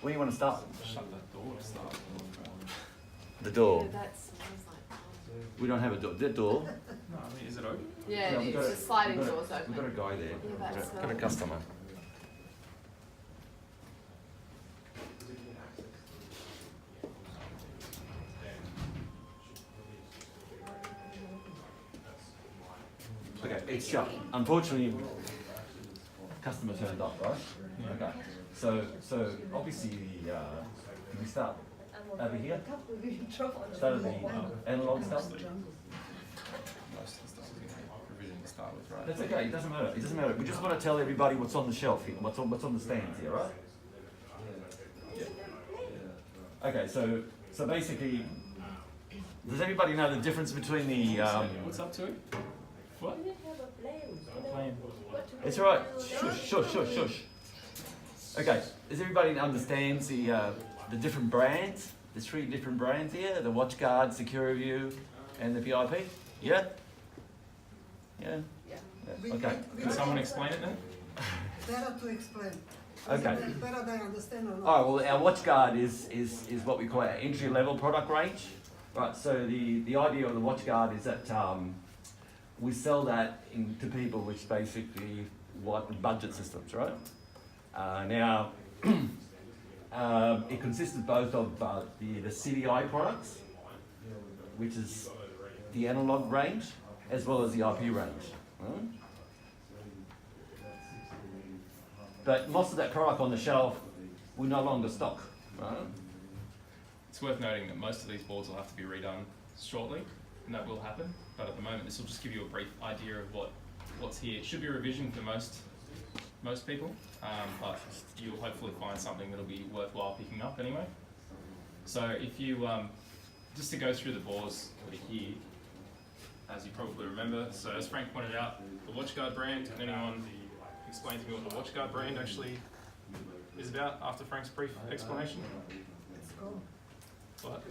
When do you want to start? Shut that door to start. The door. Yeah, that sounds like. We don't have a door. The door. No, I mean, is it open? Yeah, we've it's got the sliding we've got doors open. We've got a guy there. Yeah, that's Got a right. customer. Okay, it's shut. Unfortunately, customer turned up, right? Yeah. Okay. So obviously can we start over here? Start at the analog stuff. Most of the stuff is going to be provision to start with, right? That's okay. It doesn't matter. It doesn't matter. We just want to tell everybody what's on the shelf here, what's on the stands here, right? Yeah. Okay. So basically, does everybody know the difference between the? What's up to it? What? Plan. It's all right. Shush. Okay. Does everybody understands the different brands? There's 3 different brands here: the WatchGuard, SecureView, and the VIP. Yeah. Yeah. Yeah. Okay. Can someone explain it then? Better to explain. Okay. Better they understand or not. Oh well, our WatchGuard is what we call our entry level product range. Right. So the idea of the WatchGuard is that we sell that to people, which basically what budget systems, right? Now. It consists of both of the CDI products, which is the analog range, as well as the IP range. Right? But most of that product on the shelf we no longer stock. Right? It's worth noting that most of these boards will have to be redone shortly, and that will happen. But at the moment, this will just give you a brief idea of what's here. It should be a revision for most people, but you'll hopefully find something that'll be worthwhile picking up anyway. So if you, just to go through the boards over here, as you probably remember, so as Frank pointed out, the WatchGuard brand, can anyone explain to me what the WatchGuard brand actually is about after Frank's brief explanation? Let's go. What?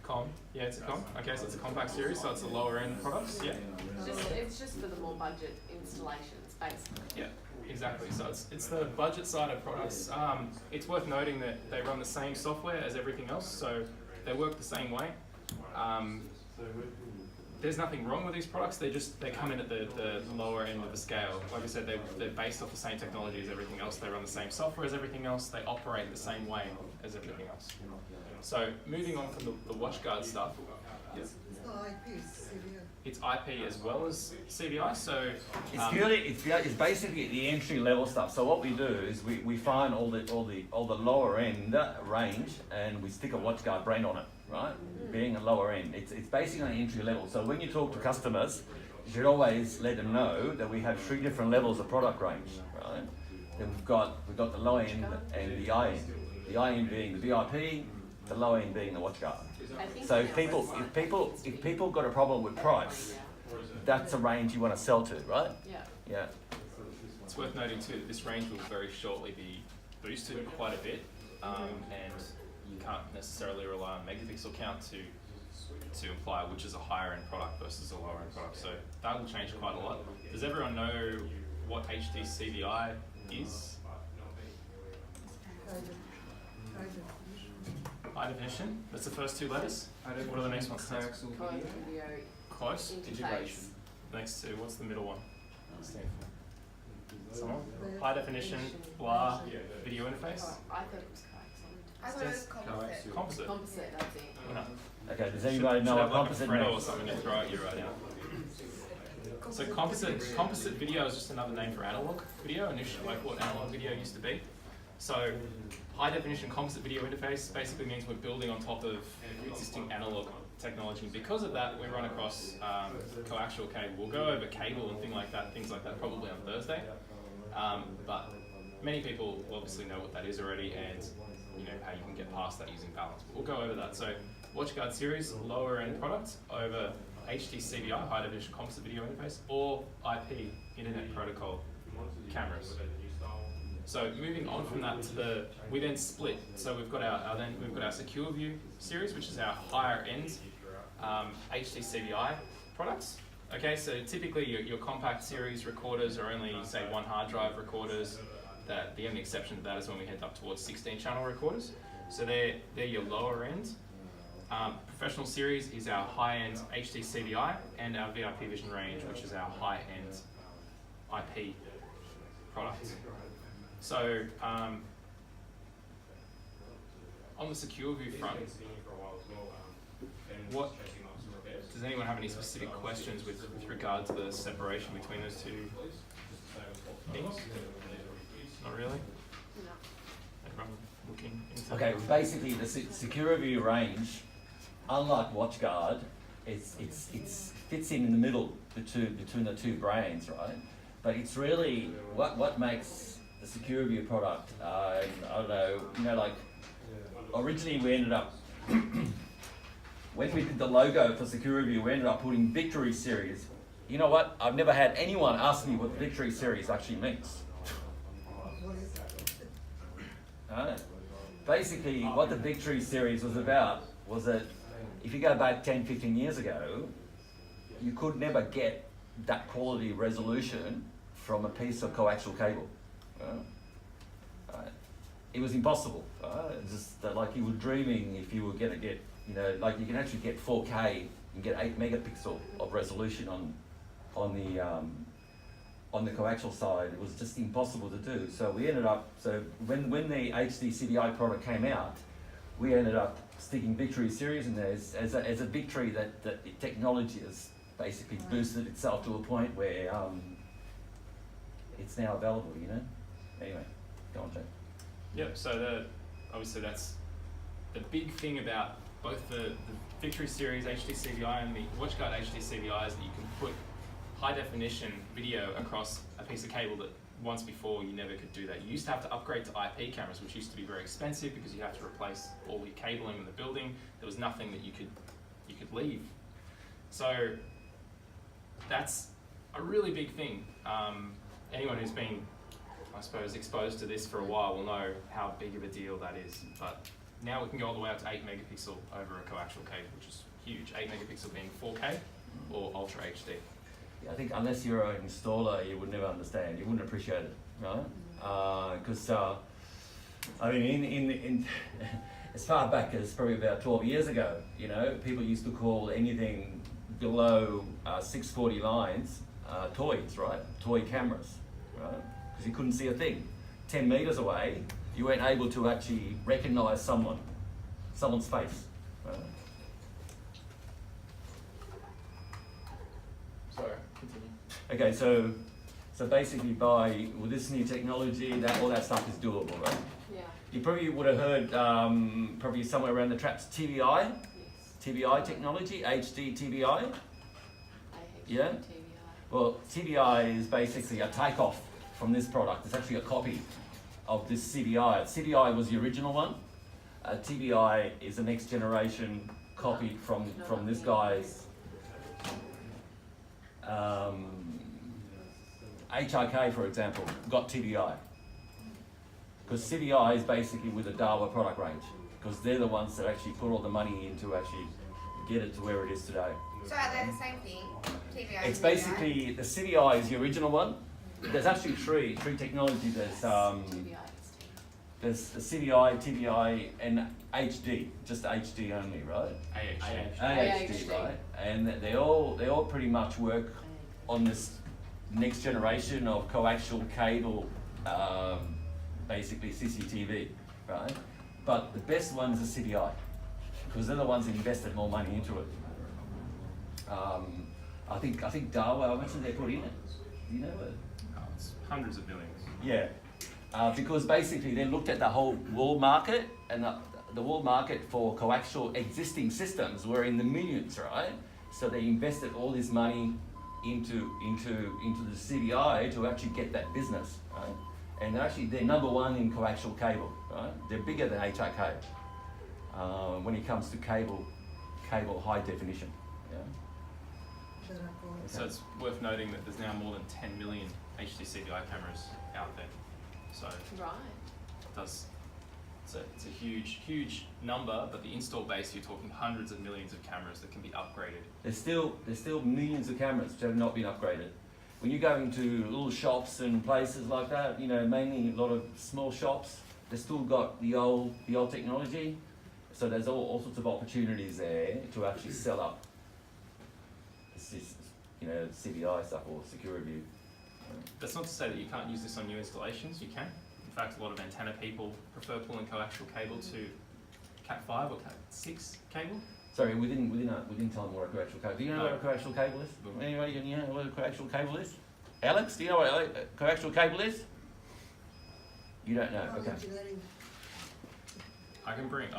Com? Yeah, it's a com. Okay, so it's a compact series, so it's the lower end products, yeah? It's just for the more budget installations, basically. Yeah, exactly. So it's the budget side of products. It's worth noting that they run the same software as everything else, so they work the same way. There's nothing wrong with these products. They come in at the lower end of the scale. Like I said, they're based off the same technology as everything else. They run the same software as everything else. They operate the same way as everything else. So moving on from the WatchGuard stuff. Yes. It's not IP, it's CDI. It's IP as well as CVI. So It's basically the entry level stuff. So what we do is we find all the lower end range and we stick a WatchGuard brand on it, right? Being a lower end, it's basically entry level. So when you talk to customers, you should always let them know that we have 3 different levels of product range, right? Then we've got the low end and the high end. The high end being the VIP, the low end being the WatchGuard. So if people got a problem with price, that's a range you want to sell to, right? Yeah. Yeah. it's worth noting too that this range will very shortly be boosted quite a bit, and you can't necessarily rely on megapixel count to imply which is a higher end product versus a lower end product. So that will change quite a lot. Does everyone know what HD CVI is? High definition. That's the first 2 letters. What are the next ones? Code video Close. interface. Next to what's the middle one? Stand for? Someone? High definition, blah, video interface. Oh, I thought it was correct. I thought it was composite. Composite. Composite, that's it. No. Okay. Does anybody know Should what have like a composite Freddo or means? something to throw at you right now. So composite video is just another name for analog video, initially like what analog video used to be. So high definition composite video interface basically means we're building on top of existing analog technology. And because of that, we run across coaxial cable. We'll go over cable and things like that probably on Thursday. But many people obviously know what that is already, and you know how you can get past that using balance. But we'll go over that. So WatchGuard series, lower end product over HDCVI, high definition composite video interface, or IP, Internet Protocol cameras. So moving on from that to we then split. So we've got our SecureView series, which is our higher end HDCVI products. Okay, so typically your compact series recorders are only say 1 hard drive recorders. that the only exception to that is when we head up towards 16 channel recorders. So they're your lower end. Professional series is our high-end HD CVI, and our VIP Vision range, which is our high-end IP product. So on the secure view front, does anyone have any specific questions with regard to the separation between those two things? Not really? No. Everyone looking into Okay, basically the secure view range, unlike WatchGuard, it fits in the middle between the two brains, right? But it's really what makes the secure view product. I don't know, like originally we ended up when we did the logo for Secure Review, we ended up putting Victory Series. You know what? I've never had anyone ask me what Victory Series actually means. What is Basically, what the Victory Series was about was that if you go back 10, 15 years ago, you could never get that quality resolution from a piece of coaxial cable. It was impossible. Just like you were dreaming if you were going to get, like you can actually get 4K, you can get 8 megapixel of resolution on the coaxial side. It was just impossible to do. So we ended up, when the HD CVI product came out, we ended up sticking Victory Series in there as a victory that the technology has basically boosted itself to a point where it's now available, Anyway, go on, Jay. Yep, so obviously that's the big thing about both the Victory Series HD CVI and the WatchGuard HD CVI is that you can put high definition video across a piece of cable that once before you never could do that. You used to have to upgrade to IP cameras, which used to be very expensive because you have to replace all your cabling in the building. There was nothing that you could leave. So that's a really big thing. Anyone who's been, I suppose, exposed to this for a while will know how big of a deal that is. But now we can go all the way up to 8 megapixel over a coaxial cable, which is huge. 8 megapixel being 4K or Ultra HD. I think unless you're an installer, you would never understand. You wouldn't appreciate it, right? Because I mean, in as far back as probably about 12 years ago, people used to call anything below 640 lines toys, right? Toy cameras, right? Because you couldn't see a thing. 10 meters away, you weren't able to actually recognize someone's face, right? Sorry, continue. Okay, so basically with this new technology, all that stuff is doable, right? Yeah. You probably would have heard probably somewhere around the traps TBI, Yes. TBI technology, HD TBI. Yeah? TVI. Well, TBI is basically a takeoff from this product. It's actually a copy of this CBI. CBI was the original one. TBI is the next generation copy from this guy's. HRK, for example, got TBI. Because CBI is basically with the Dahua product range. Because they're the ones that actually put all the money in to actually get it to where it is today. So are they the same thing? TBI It's and basically, the CBI is the original one. There's actually three technologies. There's the CBI, TBI, and HD, just HD only, right? AHD. AHD, right? And they all pretty much work on this next generation of coaxial cable, basically CCTV, right? But the best one is the CBI, because they're the ones that invested more money into it. I think Dahua, how much did they put in it? Do you know it? Oh, it's hundreds of millions. Yeah, because basically they looked at the whole world market, and the world market for coaxial existing systems were in the millions, right? So they invested all this money into the CBI to actually get that business, right? And actually they're number one in coaxial cable, right? They're bigger than HRK when it comes to cable high definition. Yeah. So it's worth noting that there's now more than 10 million HD CVI cameras out there. So Right. it's a huge number, but the install base, you're talking hundreds of millions of cameras that can be upgraded. There's still millions of cameras that have not been upgraded. when you go into little shops and places like that, you know, mainly a lot of small shops, they still got the old technology. So there's all sorts of opportunities there to actually sell up, you know, CBI stuff or Security. That's not to say that you can't use this on new installations, you can. In fact, a lot of antenna people prefer pulling coaxial cable to Cat5 or Cat6 cable. Sorry, we didn't tell them what a coaxial cable. Do you know No. what a coaxial cable is? No. Anybody, you know what a coaxial cable is? Alex, do you know what a coaxial cable is? You don't know. Okay. Engineering. I can bring,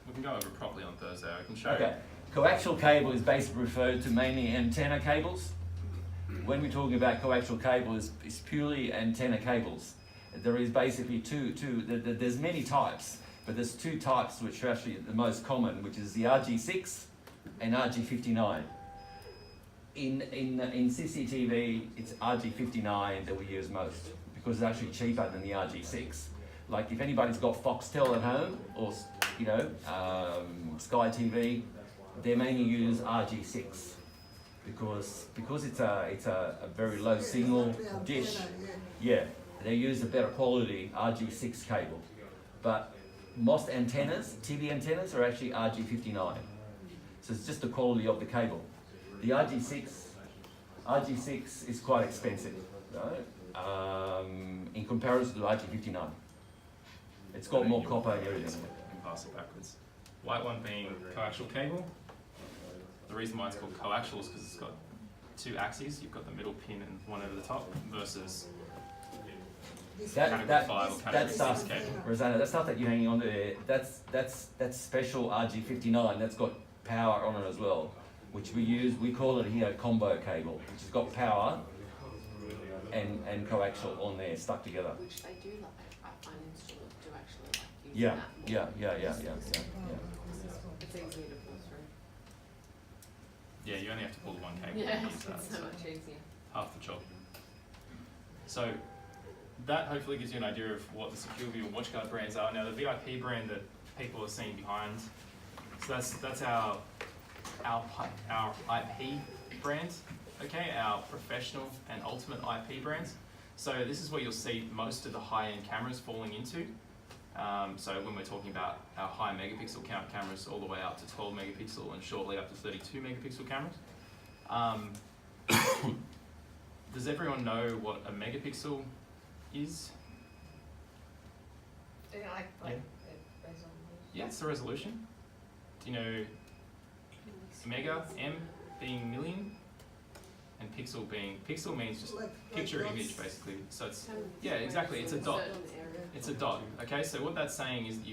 we can go over it properly on Thursday, I can show Okay. Coaxial cable is basically referred to mainly antenna cables. When we're talking about coaxial cable, it's purely antenna cables. There is basically there's many types, but there's two types which are actually the most common, which is the RG6 and RG59. In CCTV, it's RG59 that we use most because it's actually cheaper than the RG6. Like if anybody's got Foxtel at home or you know Sky TV, they mainly use RG6 because it's a very low signal dish. Yeah, they use a better quality RG6 cable, but most antennas, TV antennas, are actually RG59. So it's just the quality of the cable. The RG6 is quite expensive, right? In comparison to the RG59. It's got more copper and everything. I can pass it backwards. White one being coaxial cable. The reason why it's called coaxial is because it's got two axes. You've got the middle pin and one over the top versus category 5 or category 6 stuff, cable. Rosanna, that stuff that you're hanging on to there, that's special RG59. That's got power on it as well, which we call it here combo cable, which has got power and coaxial on there stuck together. Which they do like, I find installers do actually like using Yeah, that. yeah. It's easier to pull through. Yeah, you only have to pull the one cable. Yeah, and use that, it's so much easier. half the job. So that hopefully gives you an idea of what the SecureView and WatchGuard brands are. Now the VIP brand that people are seeing behind, so that's our IP brand, okay, our professional and ultimate IP brands. So this is where you'll see most of the high-end cameras falling into. So when we're talking about our high megapixel count cameras all the way up to 12 megapixel and shortly up to 32 megapixel cameras. Does everyone know what a megapixel is? Is it like Yeah. the resolution? Yeah, it's the resolution. Do you know mega, M being million, and pixel means just Like picture dots. image basically. So it's, yeah, exactly, it's a dot. It's a dot, okay? So what that's saying is that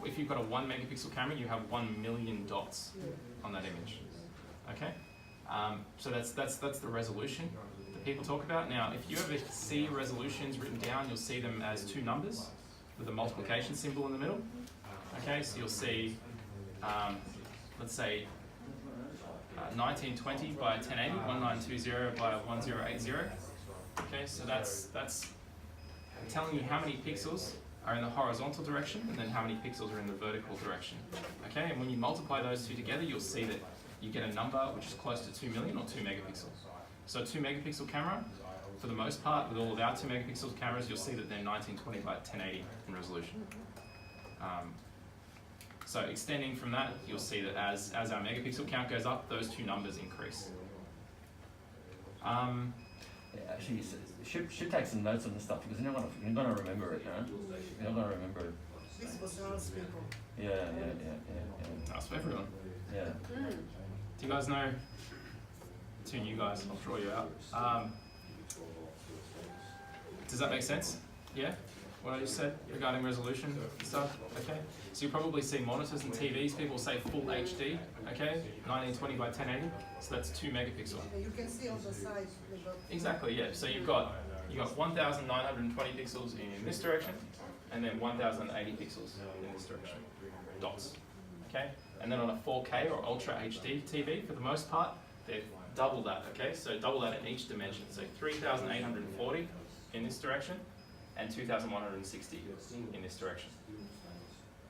if you've got a 1 megapixel camera, you have 1 million dots on that image, okay? So that's the resolution that people talk about. Now, if you ever see resolutions written down, you'll see them as two numbers with a multiplication symbol in the middle, okay? So you'll see, let's say, 1920 by 1080, 1920 by 1080, okay? So that's telling you how many pixels are in the horizontal direction and then how many pixels are in the vertical direction. Okay, and when you multiply those two together, you'll see that you get a number which is close to 2 million or 2 megapixels. So 2 megapixel camera, for the most part, with all of our 2 megapixel cameras, you'll see that they're 1920 by 1080 in resolution. So extending from that, you'll see that as our megapixel count goes up, those two numbers increase. Actually, should take some notes on this stuff because you're gonna remember it, huh? You're not gonna remember it. This for salespeople. Yeah. That's for everyone. Yeah. Mm. Do you guys know, two new guys, I'll draw you out. Does that make sense? Yeah? What I just said regarding resolution and stuff? Okay? So you probably see monitors and TVs, people say full HD, okay? 1920 by 1080, so that's 2 megapixel. And you can see on the side they got Exactly, yeah. So you've got 1,920 pixels in this direction, and then 1,080 pixels in this direction. Dots. Okay? And then on a 4K or Ultra HD TV, for the most part, they've double that, okay? So double that in each dimension. So 3,840 in this direction, and 2,160 in this direction.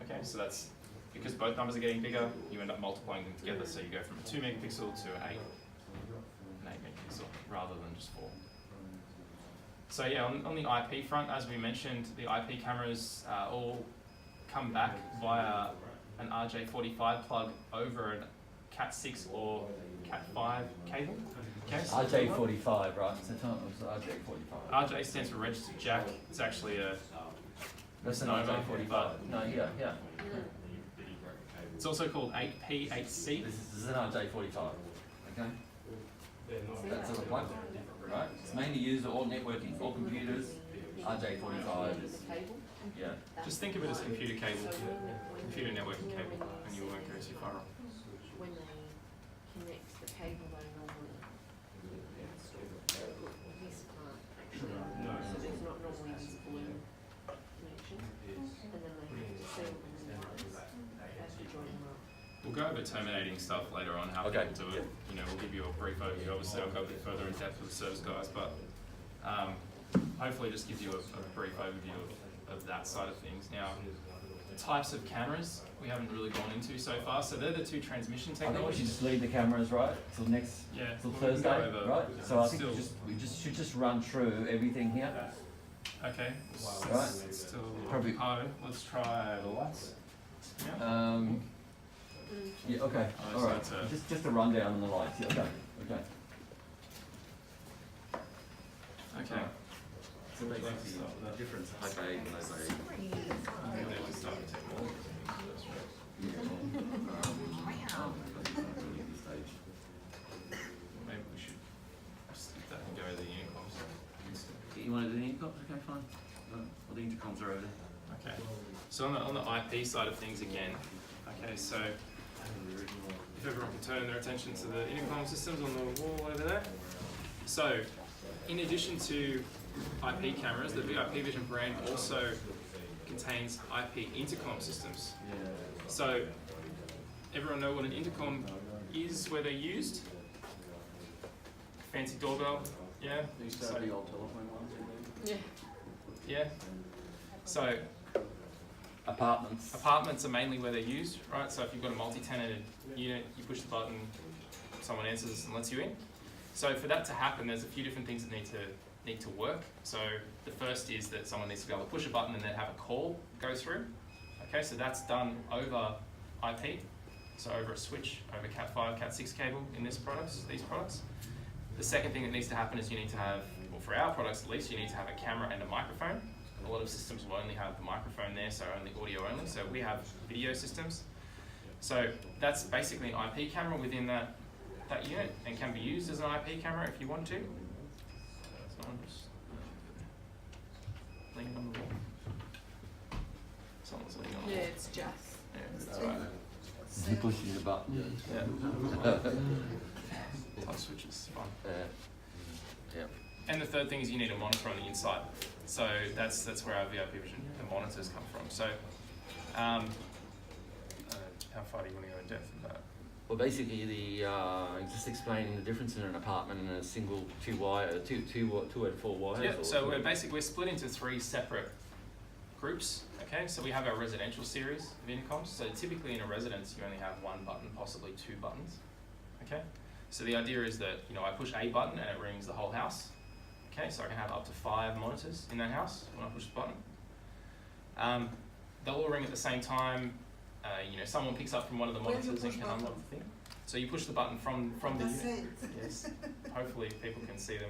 Okay, so that's because both numbers are getting bigger, you end up multiplying them together, so you go from a 2 megapixel to an 8 megapixel. rather than just 4. So yeah, on the IP front, as we mentioned, the IP cameras all come back via an RJ45 plug over an Cat6 or Cat5 cable. Okay, so RJ45, right? So tell me, it was RJ45. RJ stands for registered jack. It's actually a That's an misnomer, RJ45. but No, yeah. it's also called 8P, 8C. This is an RJ45. Okay? That's a plug, right? It's mainly used for all networking, all computers. RJ45 is, yeah. Just think of it as computer cable, computer networking cable, and you won't go too far wrong. When they connect the cable, they normally install this part actually. So there's not normally this blue connection. And then they have to seal them in place. They have to join them up. We'll go over terminating stuff later on, how Okay. people do it. You know, we'll give you a brief overview. Obviously, I'll go a bit further in depth with the service guys, but hopefully just gives you a brief overview of that side of things. Now, types of cameras we haven't really gone into so far. So they're the two transmission I think we should technologies. just leave the cameras, right, till next, Yeah, till we can go Thursday, over- right? So I think still- we should just run through everything here. Okay. Right. Still Probably- let's try the lights. Yeah. Yeah, okay, Oh, all right. so it's Just a rundown on the lights. Yeah, okay. Okay. So basically, the difference high bay and low bay. Maybe let's start with technology. Maybe we should skip that and go to the unicoms instead. You want to do the intercoms? Okay, fine. Well, the intercoms are over there. Okay. So on the IP side of things again. Okay, so if everyone can turn their attention to the intercom systems on the wall over there. So, in addition to IP cameras, the VIP Vision brand also contains IP intercom systems. So, everyone know what an intercom is, where they're used? Fancy doorbell, yeah? So, old telephone ones. Yeah. yeah. So, Apartments. are mainly where they're used, right? So if you've got a multi-tenanted unit, you push the button, someone answers and lets you in. So for that to happen, there's a few different things that need to work. So the first is that someone needs to be able to push a button and then have a call go through. Okay, so that's done over IP, so over a switch, over Cat5, Cat6 cable in these products. The second thing that needs to happen is you need to have, well for our products at least, you need to have a camera and a microphone. A lot of systems will only have the microphone there, so only audio only. So we have video systems. So that's basically an IP camera within that unit and can be used as an IP camera if you want to. Someone just leaning on the wall. Someone's leaning on the Yeah, wall. it's just. Yeah, that's right. You pushing the button. Yeah. Touch switches, fine. Yeah. And the third thing is you need a monitor on the inside. So that's where our VIP Vision monitors come from. So how far do you want to go in depth with that? Well, basically, just explaining the difference in an apartment and a single two and four wires. Yeah, or so we're split into 3 separate groups. Okay, so we have our residential series of intercoms. So typically in a residence, you only have 1 button, possibly 2 buttons. Okay, so the idea is that I push a button and it rings the whole house. Okay, so I can have up to 5 monitors in that house when I push the button. They'll all ring at the same time. Someone picks up from one of the Where do you monitors and push can unlock buttons? the thing. So you push the button from the That's unit. it. Yes. Hopefully people can see them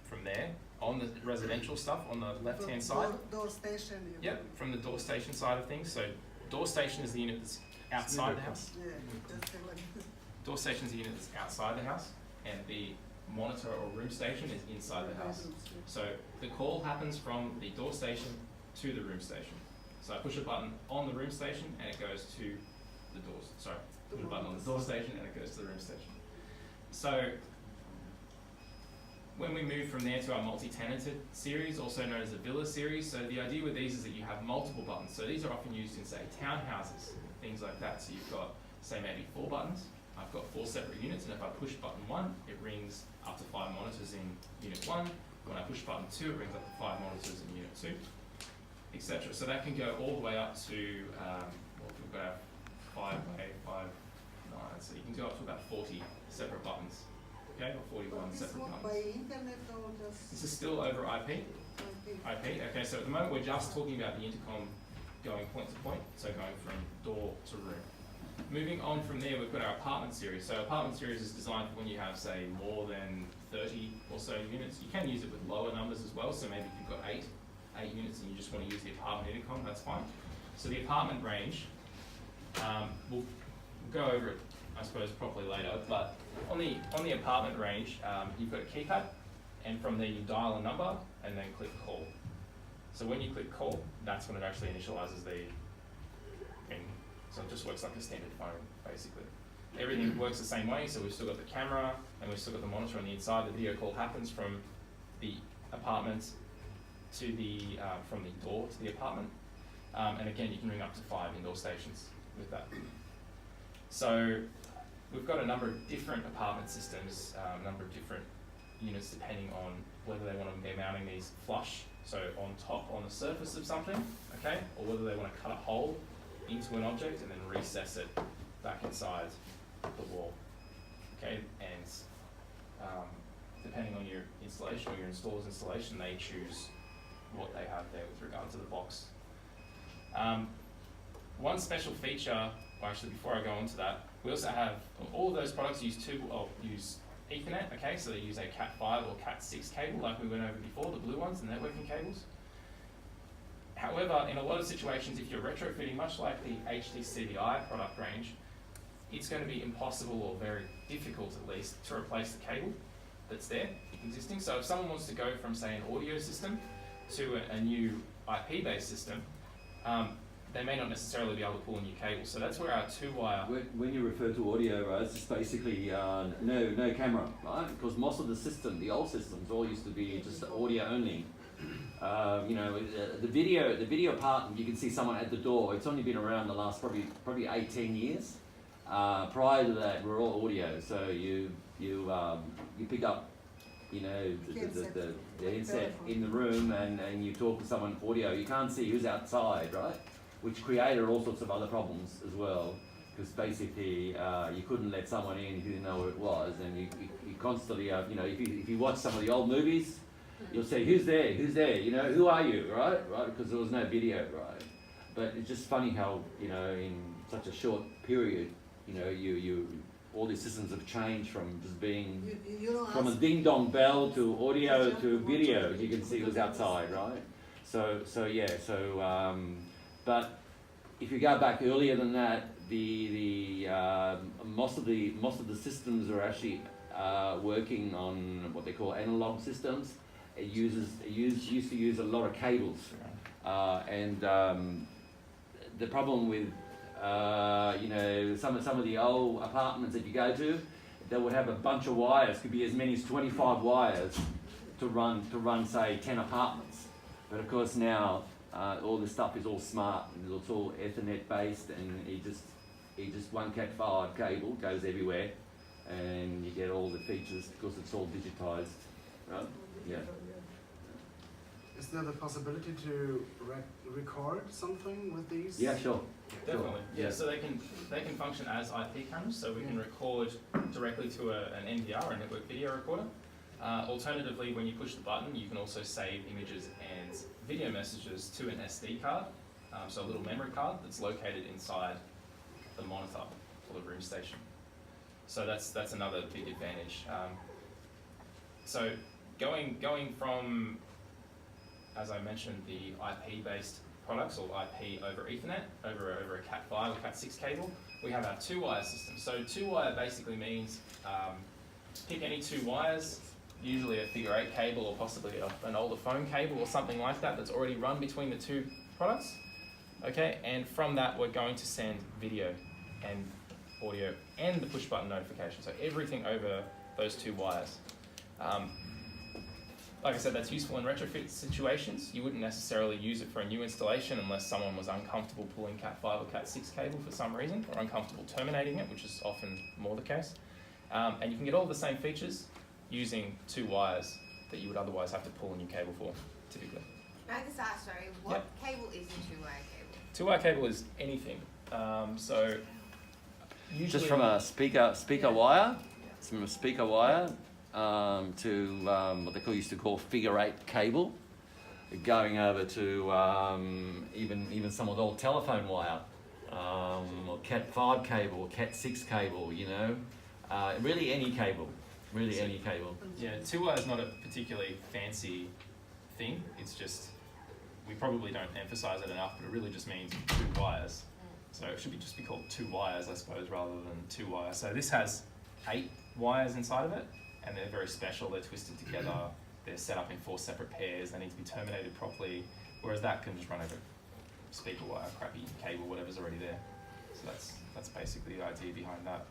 from there. On the residential stuff on the left-hand side. Door station. Yep, from the door station side of things. So door station is the unit that's outside the house. Yeah, just like Door station is the unit that's outside the house, and the monitor or room station is inside the house. So the call happens from the door station to the room station. So I push a button on the room station and it goes to the doors. Sorry, push a button on the door station and it goes to the room station. So when we move from there to our multi-tenanted series, also known as the villa series, so the idea with these is that you have multiple buttons. So these are often used in, say, townhouses, things like that. So you've got, say, maybe 4 buttons. I've got 4 separate units, and if I push button 1, it rings up to 5 monitors in unit 1. When I push button 2, it rings up to 5 monitors in unit 2, etc. So that can go all the way up to, we've got our 5 by 5, 9. So you can go up to about 40 separate buttons okay, or 41 This separate not ones. by internet or just This is still over IP. IP? Okay, so at the moment we're just talking about the intercom going point to point, so going from door to room. Moving on from there, we've got our apartment series. So apartment series is designed for when you have, say, more than 30 or so units. You can use it with lower numbers as well, so maybe if you've got eight units and you just want to use the apartment intercom, that's fine. So the apartment range, we'll go over it, I suppose, properly later, but on the apartment range, you've got a keypad, and from there you dial a number and then click call. So when you click call, that's when it actually initializes the thing. So it just works like a standard phone, basically. Everything works the same way, so we've still got the camera and we've still got the monitor on the inside. The video call happens from the apartment to the, from the door to the apartment. And again, you can ring up to 5 indoor stations with that. So we've got a number of different apartment systems, a number of different units depending on whether they want to be mounting these flush, so on top on the surface of something, okay, or whether they want to cut a hole into an object and then recess it back inside the wall, okay, and depending on your installation or your installer's installation, they choose what they have there with regard to the box. One special feature, well, actually before I go on to that, we also have, all of those products use use Ethernet, okay, so they use a Cat5 or Cat6 cable like we went over before, the blue ones, the networking cables. However, in a lot of situations, if you're retrofitting, much like the HDCDI product range, it's going to be impossible or very difficult at least to replace the cable that's there, existing. So if someone wants to go from, say, an audio system to a new IP-based system, they may not necessarily be able to pull a new cable. So that's where our 2-wire... When you refer to audio, right, it's just basically no camera, right? Because most of the system, the old systems, all used to be just audio only. You know, the video part, you can see someone at the door. It's only been around the last probably 18 years. Prior to that, we're all audio. So you pick up, you know, the headset in the room and you talk to someone audio. You can't see who's outside, right? Which created all sorts of other problems as well, because basically you couldn't let someone in who didn't know what it was, and you constantly, you know, if you watch some of the old movies, you'll say, who's there, you know, who are you, right, because there was no video, right? But it's just funny how, you know, in such a short period, you know, all these systems have changed from just being, from a ding-dong bell to audio to video. You can see who's outside, right? So yeah, but if you go back earlier than that, most of the systems are actually working on what they call analog systems. It used to use a lot of cables, and the problem with you know, some of the old apartments that you go to, they would have a bunch of wires. Could be as many as 25 wires to run say 10 apartments. But of course now all this stuff is all smart and it's all Ethernet based, and it just one Cat5 cable goes everywhere, and you get all the features because it's all digitized, right? Yeah. Is there the possibility to record something with these? Yeah, sure. Definitely, Sure. yeah. So they can function as IP cameras, so we can record directly to an NVR, a network video recorder. Alternatively, when you push the button, you can also save images and video messages to an SD card, so a little memory card that's located inside the monitor or the room station. So that's another big advantage. So going from, as I mentioned, the IP-based products, or IP over Ethernet, over a Cat5 or Cat6 cable, we have our 2-wire system. So 2-wire basically means pick any 2 wires, usually a figure-8 cable or possibly an older phone cable or something like that that's already run between the 2 products. Okay, and from that we're going to send video and audio and the push-button notification. So everything over those 2 wires. Like I said, that's useful in retrofit situations. You wouldn't necessarily use it for a new installation unless someone was uncomfortable pulling Cat5 or Cat6 cable for some reason, or uncomfortable terminating it, which is often more the case. And you can get all the same features using 2 wires that you would otherwise have to pull a new cable for, typically. I just asked, sorry, what cable is a 2-wire cable? 2-wire cable is anything. So usually Just from a speaker wire. some speaker wire to what they used to call figure 8 cable, going over to even some of the old telephone wire, or Cat 5 cable, or Cat 6 cable, you know, really any cable, any cable. Yeah, 2-wire is not a particularly fancy thing. It's just, we probably don't emphasize it enough, but it really just means 2 wires. So it should just be called 2 wires, I suppose, rather than 2-wire. So this has 8 wires inside of it, and they're very special. They're twisted together. They're set up in 4 separate pairs. They need to be terminated properly, whereas that can just run over speaker wire, crappy cable, whatever's already there. So that's basically the idea behind that.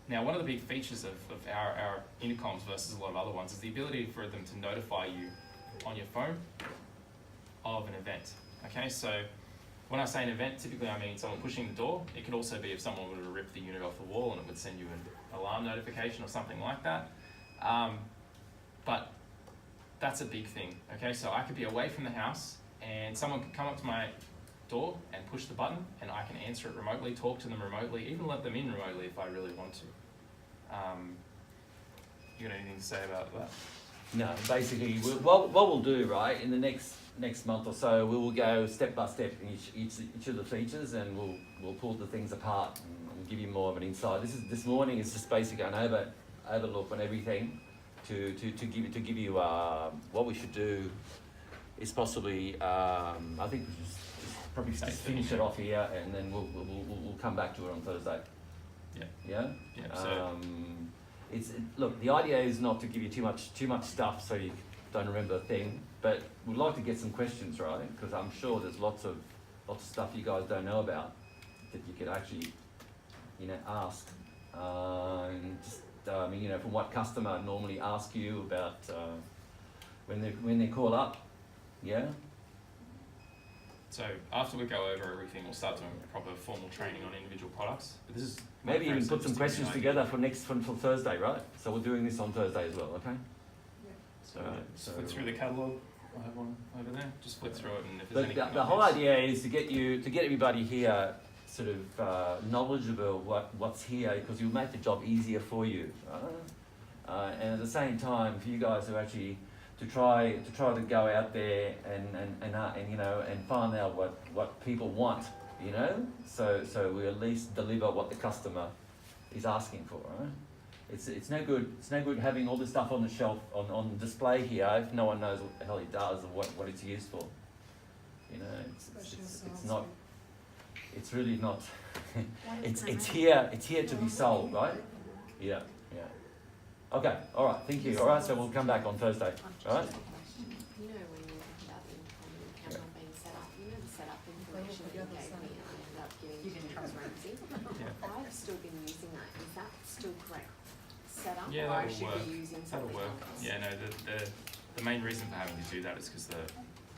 Now, one of the big features of our intercoms versus a lot of other ones is the ability for them to notify you on your phone of an event. Okay, so when I say an event, typically I mean someone pushing the door. It could also be if someone were to rip the unit off the wall and it would send you an alarm notification or something like that. But that's a big thing. Okay, so I could be away from the house and someone could come up to my door and push the button, and I can answer it remotely, talk to them remotely, even let them in remotely if I really want to. You got anything to say about that? No, basically, what we'll do, right, in the next month or so, we will go step by step in each of the features, and we'll pull the things apart and give you more of an insight. This morning is just basically an overlook on everything to give you what we should do. Is possibly I think we just probably just finish it off here, and then we'll come back to it on Thursday. Yeah. Yeah. Yeah. So Look, the idea is not to give you too much stuff so you don't remember a thing, but we'd like to get some questions, right? Because I'm sure there's lots of stuff you guys don't know about that you could actually, you know, ask. And just you know, from what customer normally ask you about when they call up, yeah. So after we go over everything, we'll start doing proper formal training on individual products. But this is Maybe even put some just questions to give you an together for Thursday, right? So we're doing this on Thursday as well, okay? So just flick through the catalogue. I have one over there. Just flick through it, and if there's But anything the whole idea is to get everybody here sort of knowledgeable what's here, because you'll make the job easier for you, right? And at the same time, for you guys to actually to try to go out there and you know, and find out what people want, you know, so we at least deliver what the customer is asking for, right? It's no good having all this stuff on the shelf on display here if no one knows what the hell it does or what it's used for. You know, it's not. It's really not. it's here to be sold, right? Yeah. Okay. All right. Thank you. All right. So we'll come back on Thursday. All right. You know, when you're talking about the intercom and the camera being set up, you know the setup information that you gave me, and I ended up giving to Charles Ramsey. I've still been using that. Is that still correct setup, Yeah, or I that'll should work. be using That'll something work. else? Yeah, no, the main reason for having to do that is because there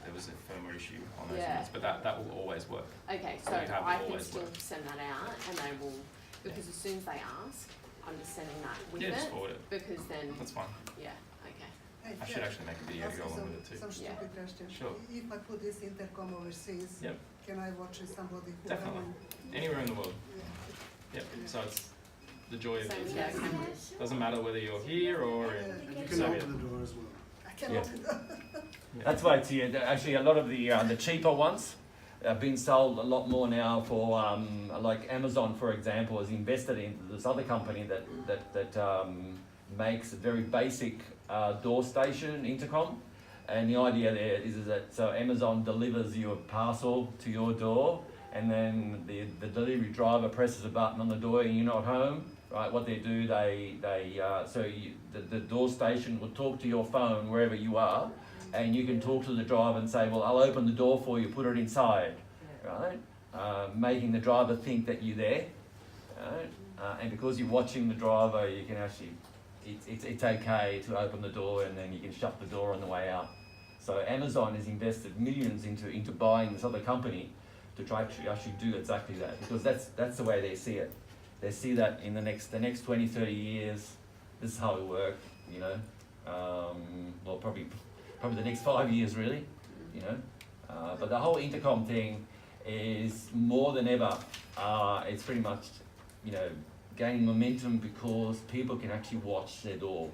was a firmware issue on those Yeah. units, but that will always work. Okay, so We have I can always still worked. send that out, and they will, because as soon as they ask, I'm just sending that with Yeah, just it, forward it. because then, That's fine. yeah, okay. Hey, I should actually make a video to go along with it too. Some Yeah. stupid question. Sure. If I put this intercom overseas, Yep. can I watch somebody who Definitely. Anywhere in the world. Yep. So it's the joy of Same it. with our cameras. Doesn't matter whether you're here or in And you can Serbia. open the door as well. I can Yeah. open the That's why it's here. Actually, a lot of the cheaper ones are being sold a lot more now for like Amazon, for example, has invested in this other company that makes a very basic door station intercom, and the idea there is that so Amazon delivers you a parcel to your door, and then the delivery driver presses a button on the door and you're not home. Right, what they do, the door station will talk to your phone wherever you are, and you can talk to the driver and say, well, I'll open the door for you, put it inside, right? Making the driver think that you're there, right? And because you're watching the driver, you can actually, it's okay to open the door, and then you can shut the door on the way out. So Amazon has invested millions into buying this other company to try to actually do exactly that, because that's the way they see it. They see that in the next 20, 30 years, this is how it work, you know. Well, probably the next 5 years, really, you know. But the whole intercom thing is more than ever. It's pretty much, you know, gaining momentum because people can actually watch their door,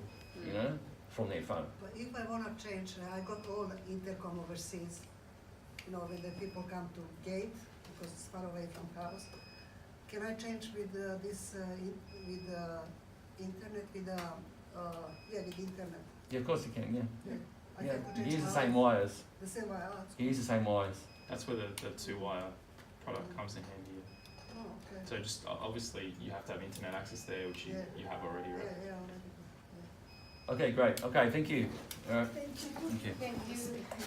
you know, from their phone. But if I wanna change, I got all the intercom overseas. You know, when the people come to gate, because it's far away from house. Can I change with this, with internet, with with internet? Yeah, of course you can, yeah. I Yeah, have to you change use the my same own- wires. The same wire. You use the same wires. That's where the 2-wire product comes in handy. Oh, okay. So just obviously you have to have internet access there, which you, Yeah. you have already, right? Yeah, already. Okay, great. Okay, thank you. All right, Thank you. thank you. Thank you.